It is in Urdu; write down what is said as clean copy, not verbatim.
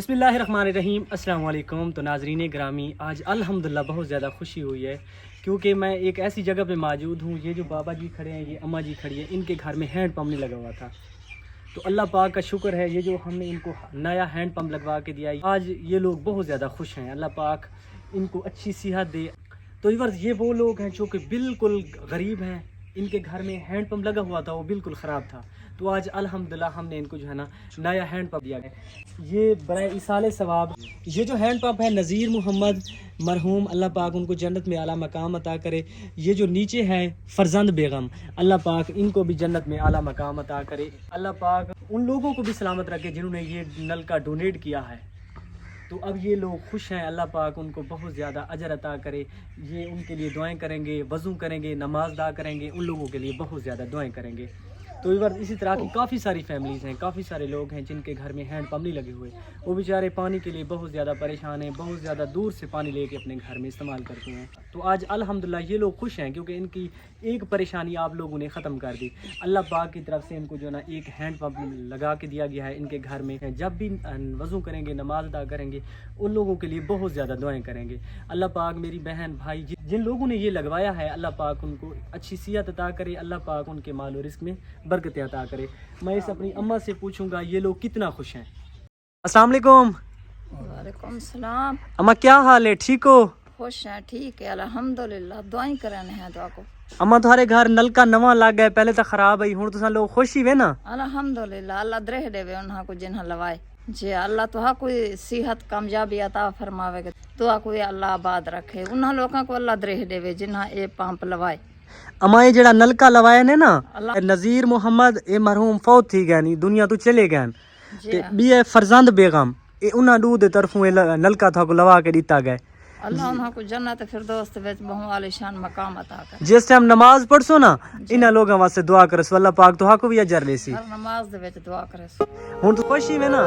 بسم اللہ الرحمن الرحیم۔ السلام علیکم۔ تو ناظرین گرامی، آج الحمدللہ بہت زیادہ خوشی ہوئی ہے کیونکہ میں ایک ایسی جگہ پہ موجود ہوں۔ یہ جو بابا جی کھڑے ہیں، یہ اماں جی کھڑی ہیں، ان کے گھر میں ہینڈ پمپ نہیں لگا ہوا تھا، تو اللہ پاک کا شکر ہے یہ جو ہم نے ان کو نیا ہینڈ پمپ لگوا کے دیا ہے، آج یہ لوگ بہت زیادہ خوش ہیں۔ اللہ پاک ان کو اچھی صحت دے۔ تو ویورز، یہ وہ لوگ ہیں جو کہ بالکل غریب ہیں، ان کے گھر میں ہینڈ پمپ لگا ہوا تھا، وہ بالکل خراب تھا، تو آج الحمدللہ ہم نے ان کو جو ہے نا نیا ہینڈ پمپ دیا ہے۔ یہ برائے ایصال ثواب، یہ جو ہینڈ پمپ ہے نذیر محمد مرحوم، اللہ پاک ان کو جنت میں اعلیٰ مقام عطا کرے۔ یہ جو نیچے ہے فرزند بیگم، اللہ پاک ان کو بھی جنت میں اعلیٰ مقام عطا کرے۔ اللہ پاک ان لوگوں کو بھی سلامت رکھے جنہوں نے یہ نل کا ڈونیٹ کیا ہے، تو اب یہ لوگ خوش ہیں۔ اللہ پاک ان کو بہت زیادہ اجر عطا کرے۔ یہ ان کے لیے دعائیں کریں گے، وضو کریں گے، نماز ادا کریں گے، ان لوگوں کے لیے بہت زیادہ دعائیں کریں گے۔ تو اسی طرح کی کافی ساری فیملیز ہیں، کافی سارے لوگ ہیں جن کے گھر میں ہینڈ پمپ نہیں لگے ہوئے، وہ بیچارے پانی کے لیے بہت زیادہ پریشان ہیں، بہت زیادہ دور سے پانی لے کے اپنے گھر میں استعمال کرتے ہیں۔ تو آج الحمدللہ یہ لوگ خوش ہیں کیونکہ ان کی ایک پریشانی آپ لوگوں نے ختم کر دی۔ اللہ پاک کی طرف سے ان کو جو ہے نا ایک ہینڈ پمپ لگا کے دیا گیا ہے ان کے گھر میں۔ جب بھی وضو کریں گے، نماز ادا کریں گے، ان لوگوں کے لیے بہت زیادہ دعائیں کریں گے۔ اللہ پاک میری بہن بھائی جن لوگوں نے یہ لگوایا ہے، اللہ پاک ان کو اچھی صحت عطا کرے، اللہ پاک ان کے مال و رزق میں برکت عطا کرے۔ میں اس اپنی اماں سے پوچھوں گا یہ لوگ کتنا خوش ہیں۔ السلام علیکم۔ وعلیکم السلام۔ اماں کیا حال ہے، ٹھیک ہو؟ خوش ہیں، ٹھیک ہے الحمدللہ، دعائیں کرنے ہیں دعا کو۔ اماں تمہارے گھر نل کا نواں لگ گیا، پہلے تو خراب ہے، ہوں تو لوگ خوش ہی ہوئے نا؟ الحمدللہ، اللہ درہ دے انہاں کو جنہاں لوائے جی، اللہ تو کوئی صحت کامیابی عطا فرماوے گا، دعا کوئی اللہ آباد رکھے، انہاں لوگوں کو اللہ درہ دے جنہاں اے پمپ لوائے۔ اما یہ جڑا نلکا لوایا نے نا، اللہ نذیر محمد اے مرحوم فوت تھی گئے نہیں، دنیا تو چلے گئے، جی تے بھی اے فرزند بیگم اے انہاں دو دے طرفوں نلکا تھا کو لوا کے دیتا گئے۔ اللہ انہاں کو جنت فردوس وچ بہو عالی شان مقام عطا کرے۔ جس ٹائم نماز پڑھسو نا، انہاں لوگاں واسطے دعا کرسو، اللہ پاک تو کو بھی اجر لے سی۔ ہر نماز دے وچ دعا کرے۔ ہن تو خوشی میں نا۔